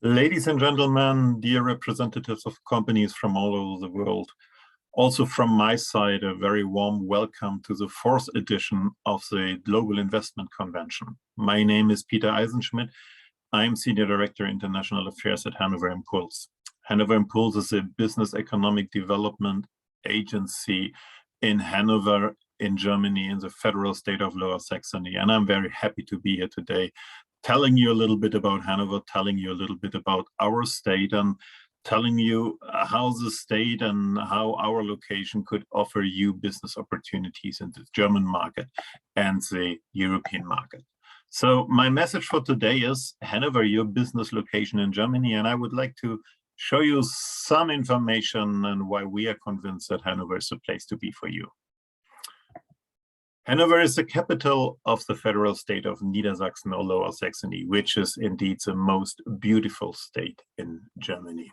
Ladies and gentlemen, dear representatives of companies from all over the world, also from my side, a very warm welcome to the fourth edition of the Global Investment Convention. My name is Peter Eisenschmidt. I'm Senior Director International Affairs at hannoverimpuls. hannoverimpuls is a business economic development agency in Hannover, in Germany, in the federal state of Lower Saxony. And I'm very happy to be here today, telling you a little bit about Hanover, telling you a little bit about our state, and telling you how the state and how our location could offer you business opportunities in the German market and the European market. So my message for today is Hanover, your business location in Germany, and I would like to show you some information and why we are convinced that Hanover is the place to be for you. Hanover is the capital of the federal state of Niedersachsen or Lower Saxony, which is indeed the most beautiful state in Germany.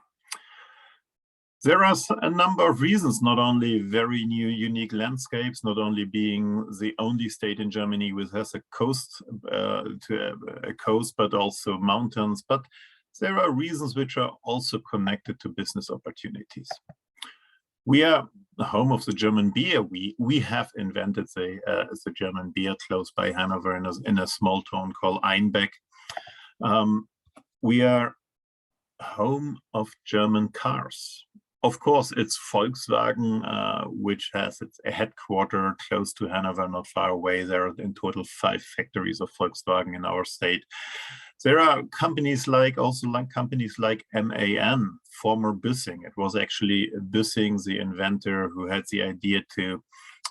There are a number of reasons, not only very new, unique landscapes, not only being the only state in Germany which has a coast, but also mountains. But there are reasons which are also connected to business opportunities. We are the home of the German beer. We have invented the German beer close by Hanover in a small town called Einbeck. We are home of German cars. Of course, it's Volkswagen, which has its headquarters close to Hanover, not far away. There are in total 5 factories of Volkswagen in our state. There are companies like companies like MAN, former Büssing. It was actually Büssing, the inventor, who had the idea to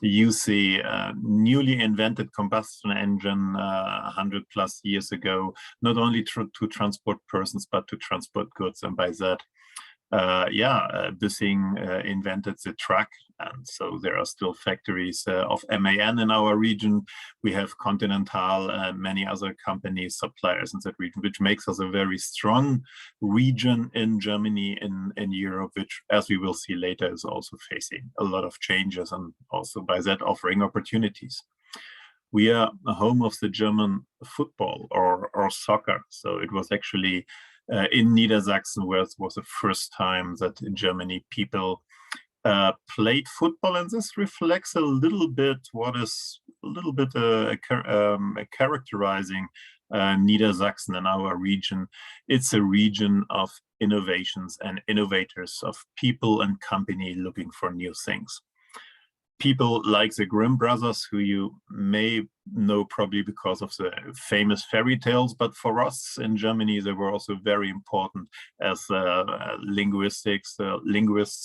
use the newly invented combustion engine 100+ years ago, not only to transport persons, but to transport goods. And by that, Büssing invented the truck, and so there are still factories of MAN in our region. We have Continental and many other companies, suppliers in that region, which makes us a very strong region in Germany, in Europe, which, as we will see later, is also facing a lot of changes and also by that offering opportunities. We are a home of the German football or soccer, so it was actually in Niedersachsen, where it was the first time that in Germany people played football, and this reflects a little bit what is characterizing Niedersachsen and our region. It's a region of innovations and innovators, of people and company looking for new things. People like the Grimm brothers, who you may know probably because of the famous fairy tales, but for us in Germany, they were also very important as linguists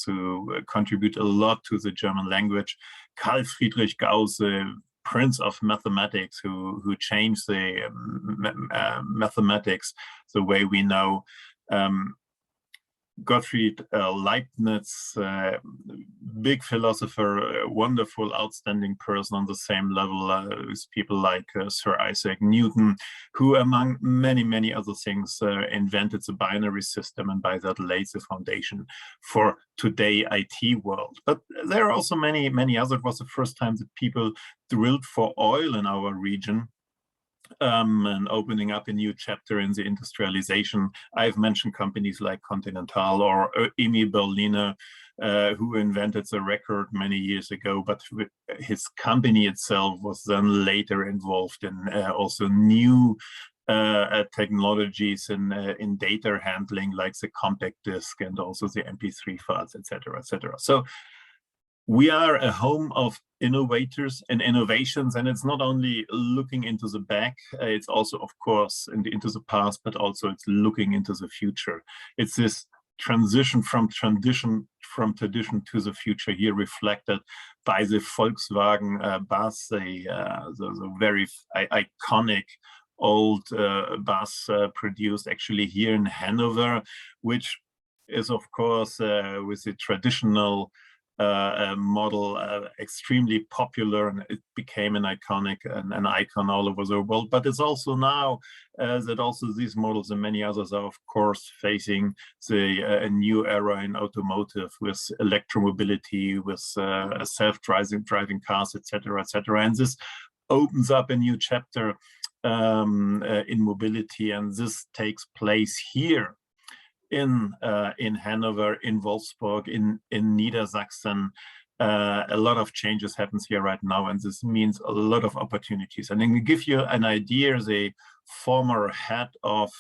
who contribute a lot to the German language. Carl Friedrich Gauss, the prince of mathematics, who changed the mathematics the way we know. Gottfried Leibniz, big philosopher, wonderful, outstanding person on the same level as people like Sir Isaac Newton, who among many, many other things invented the binary system and by that laid the foundation for today IT world. But there are also many, many others. It was the first time that people drilled for oil in our region. And opening up a new chapter in the industrialization. I've mentioned companies like Continental or Emil Berliner, who invented the record many years ago, but his company itself was then later involved in also new technologies in data handling, like the compact disc and also the MP3 files, etc., etc. So we are a home of innovators and innovations, and it's not only looking into the back, it's also, of course, into the past, but also it's looking into the future. It's this transition from tradition to the future here reflected by the Volkswagen bus, the very iconic old bus produced actually here in Hanover, which is, of course, with the traditional model extremely popular, and it became an icon all over the world. But it's also now that also these models and many others are, of course, facing a new era in automotive with electromobility, with self-driving cars, etc., etc. And this opens up a new chapter in mobility, and this takes place here in Hanover, in Wolfsburg, in Niedersachsen. A lot of changes happens here right now, and this means a lot of opportunities. And then to give you an idea, the former head of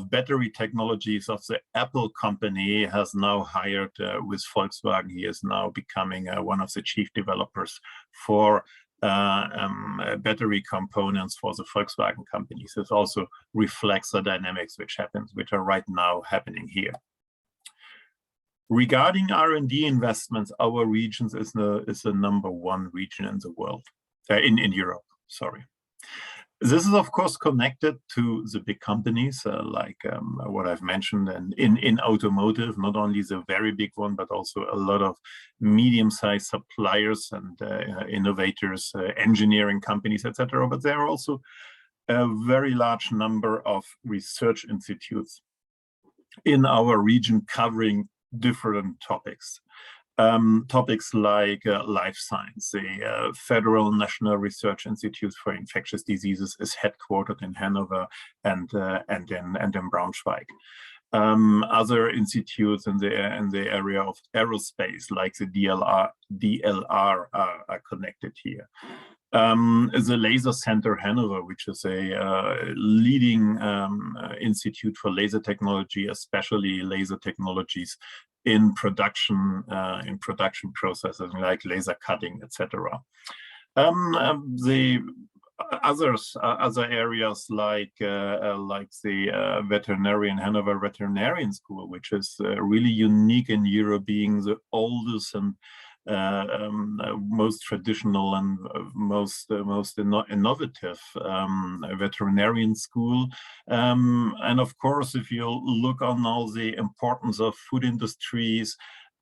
battery technologies of the Apple company has now hired with Volkswagen. He is now becoming one of the chief developers for battery components for the Volkswagen companies. This also reflects the dynamics which are right now happening here. Regarding R&D investments, our regions is the #1 region in the world, in Europe, sorry. This is, of course, connected to the big companies like what I've mentioned, and in automotive, not only the very big one, but also a lot of medium-sized suppliers and innovators, engineering companies, etc. But there are also a very large number of research institutes in our region covering different topics. Topics like life science. The Federal National Research Institute for Infectious Diseases is headquartered in Hanover and in Braunschweig. Other institutes in the area of aerospace, like the DLR, are connected here. The Laser Center Hanover, which is a leading institute for laser technology, especially laser technologies in production processes like laser cutting, etc. The other areas like the Hanover Veterinarian School, which is really unique in Europe, being the oldest and most traditional and most innovative veterinarian school. And of course, if you look on all the importance of food industries,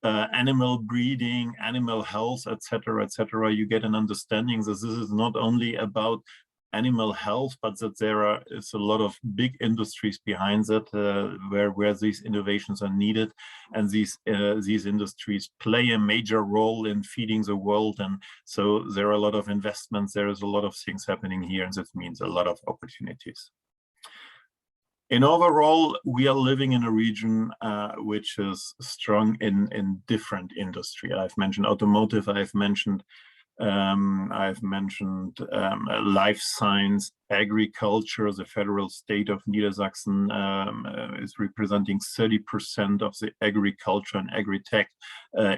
animal breeding, animal health, etc., you get an understanding that this is not only about animal health, but that there is a lot of big industries behind that, where these innovations are needed, and these industries play a major role in feeding the world. And so there are a lot of investments, there is a lot of things happening here, and that means a lot of opportunities. In overall, we are living in a region which is strong in different industry. I've mentioned automotive, I've mentioned life science, agriculture. The federal state of Niedersachsen is representing 30% of the agriculture and Agritech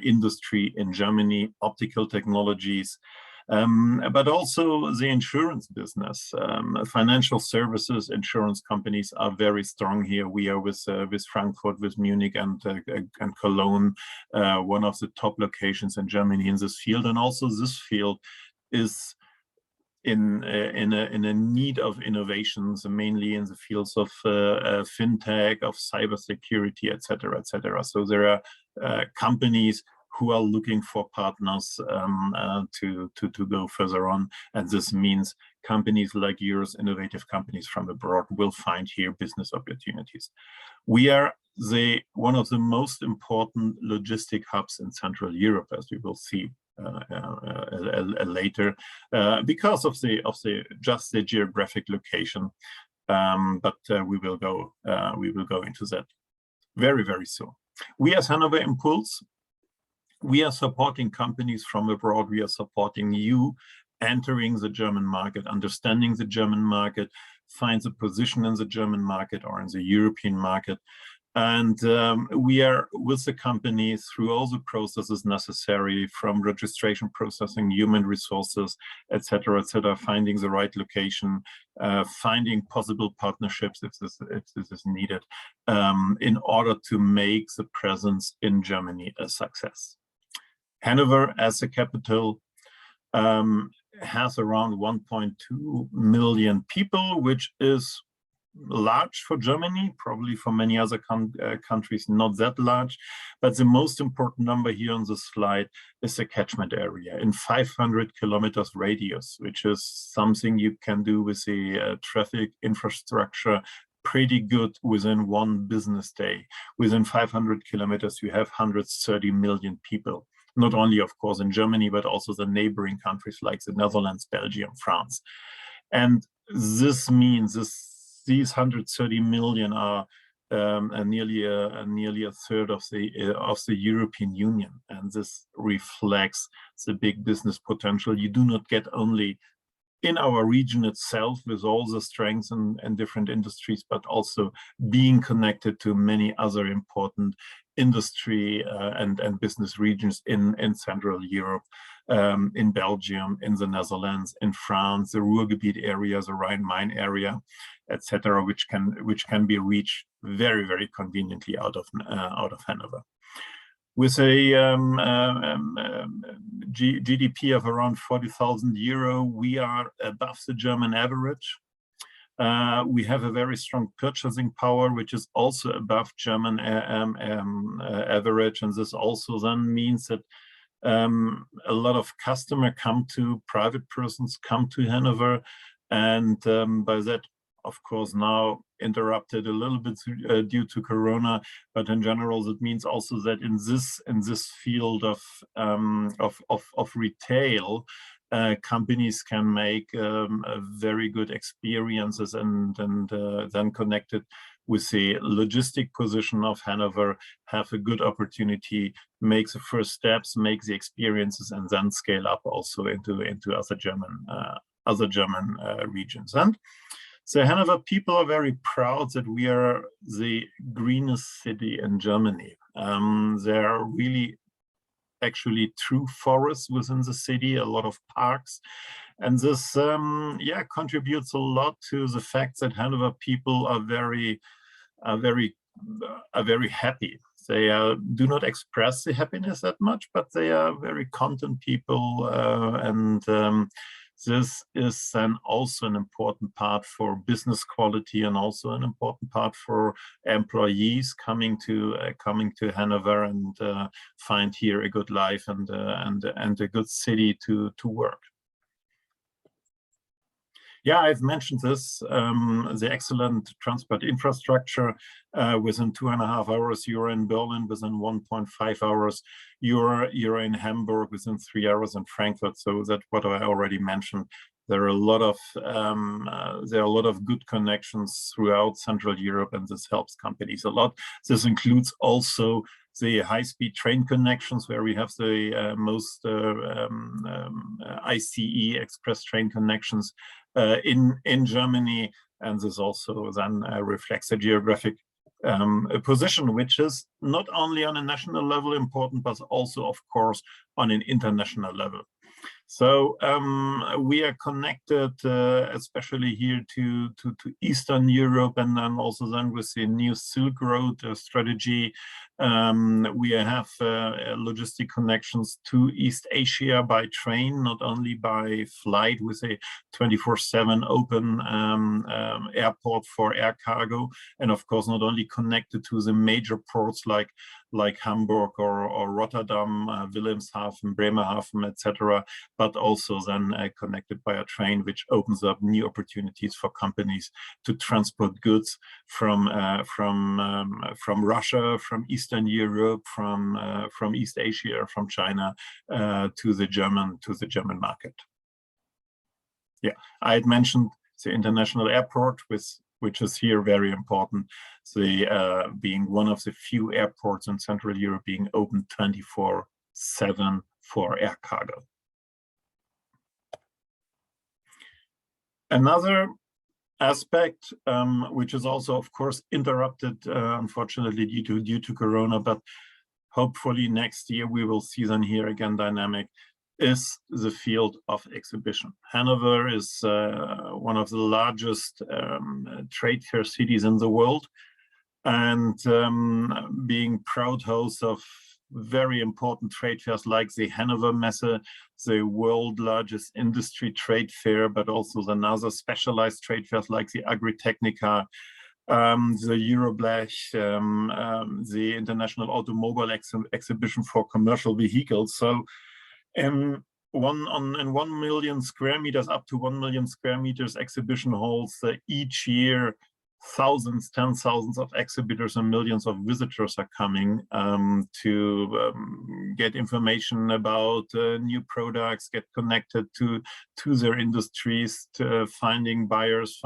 industry in Germany. Optical Technologies, but also the insurance business. Financial services, insurance companies are very strong here. We are with Frankfurt, with Munich and Cologne, one of the top locations in Germany in this field. And also this field is in a need of innovations, mainly in the fields of fintech, of cybersecurity, etc. So there are companies who are looking for partners to go further on. And this means companies like yours, innovative companies from abroad, will find here business opportunities. We are one of the most important logistic hubs in Central Europe, as we will see later, because of just the geographic location. But we will go into that very, very soon. We as hannoverimpuls, we are supporting companies from abroad. We are supporting you entering the German market, understanding the German market, find a position in the German market or in the European market. And we are with the company through all the processes necessary, from registration processing, human resources, etc., finding the right location, finding possible partnerships if this is needed, in order to make the presence in Germany a success. Hanover, as a capital, has around 1.2 million people, which is large for Germany, probably for many other countries not that large. But the most important number here on the slide is the catchment area in 500 kilometers radius, which is something you can do with the traffic infrastructure pretty good within one business day. Within 500 kilometers, you have 130 million people. Not only, of course, in Germany, but also the neighboring countries like the Netherlands, Belgium, France. And this means these 130 million are and nearly a third of the European Union, and this reflects the big business potential you do not get only in our region itself with all the strengths and different industries, but also being connected to many other important industry and business regions in Central Europe, in Belgium, in the Netherlands, in France, the Ruhrgebiet area, the Rhine-Main area, etc., which can be reached very, very conveniently out of Hanover. With a GDP of around 40,000 euro, we are above the German average. We have a very strong purchasing power, which is also above German average, and this also then means that a lot of private persons come to Hanover, and by that, of course, now interrupted a little bit due to Corona, but in general, that means also that in this field of retail, companies can make very good experiences and then connected with the logistic position of Hanover, have a good opportunity, make the first steps, make the experiences, and then scale up also into other German regions. And so Hanover people are very proud that we are the greenest city in Germany. There are really actually true forests within the city, a lot of parks. And this contributes a lot to the fact that Hanover people are very happy. They do not express the happiness that much, but they are very content people, and this is then also an important part for business quality, and also an important part for employees coming to Hanover and find here a good life and a good city to work. Yeah, I've mentioned this, the excellent transport infrastructure. Within 2.5 hours, you're in Berlin. Within 1.5 hours, you're in Hamburg. Within 3 hours in Frankfurt. So that's what I already mentioned. There are a lot of good connections throughout Central Europe, and this helps companies a lot. This includes also the high-speed train connections, where we have the most ICE express train connections in Germany, and this also then reflects a geographic position, which is not only on a national level important, but also, of course, on an international level. So we are connected, especially here to Eastern Europe, and then also then with the new Silk Road strategy. We have logistic connections to East Asia by train, not only by flight with a 24/7 open airport for air cargo, and of course not only connected to the major ports like Hamburg or Rotterdam, Wilhelmshaven, Bremerhaven, etc., but also then connected by a train, which opens up new opportunities for companies to transport goods from Russia, from Eastern Europe, from East Asia, from China, to the German market. Yeah, I had mentioned the international airport, which is here very important. Being one of the few airports in Central Europe being open 24/7 for air cargo. Another aspect, which is also, of course, interrupted, unfortunately, due to Corona, but hopefully next year we will see then here again dynamic, is the field of exhibition. Hanover is one of the largest trade fair cities in the world, and being proud host of very important trade fairs like the Hannover Messe, the world largest industry trade fair, but also the other specialized trade fairs like the Agritech, the Euroblech, the International Automobile Exhibition for Commercial Vehicles. So in 1 million square meters, up to 1 million square meters exhibition halls each year, thousands, 10,000s of exhibitors and millions of visitors are coming to get information about new products, get connected to their industries, to finding buyers,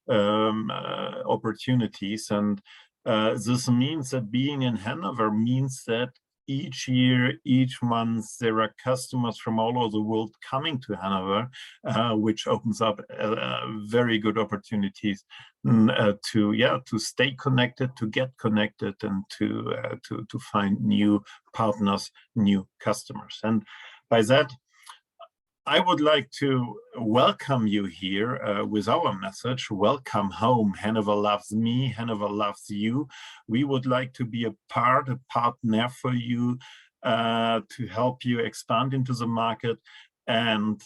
opportunities. And this means that being in Hanover means that each year, each month, there are customers from all over the world coming to Hanover, which opens up very good opportunities to stay connected, to get connected, and to find new partners, new customers. And by that, I would like to welcome you here with our message, welcome home. Hanover loves me, Hanover loves you. We would like to be a partner for you to help you expand into the market. And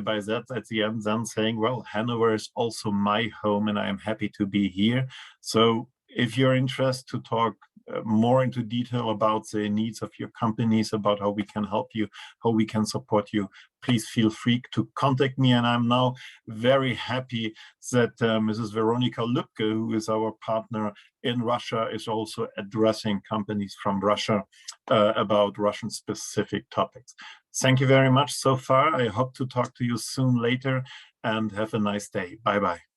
by that, at the end, then saying, well, Hanover is also my home and I am happy to be here. So if you're interested to talk more into detail about the needs of your companies, about how we can help you, how we can support you, please feel free to contact me. And I'm now very happy that Mrs. Veronika Lübke, who is our partner in Russia, is also addressing companies from Russia about Russian-specific topics. Thank you very much so far. I hope to talk to you soon later, and have a nice day. Bye-bye.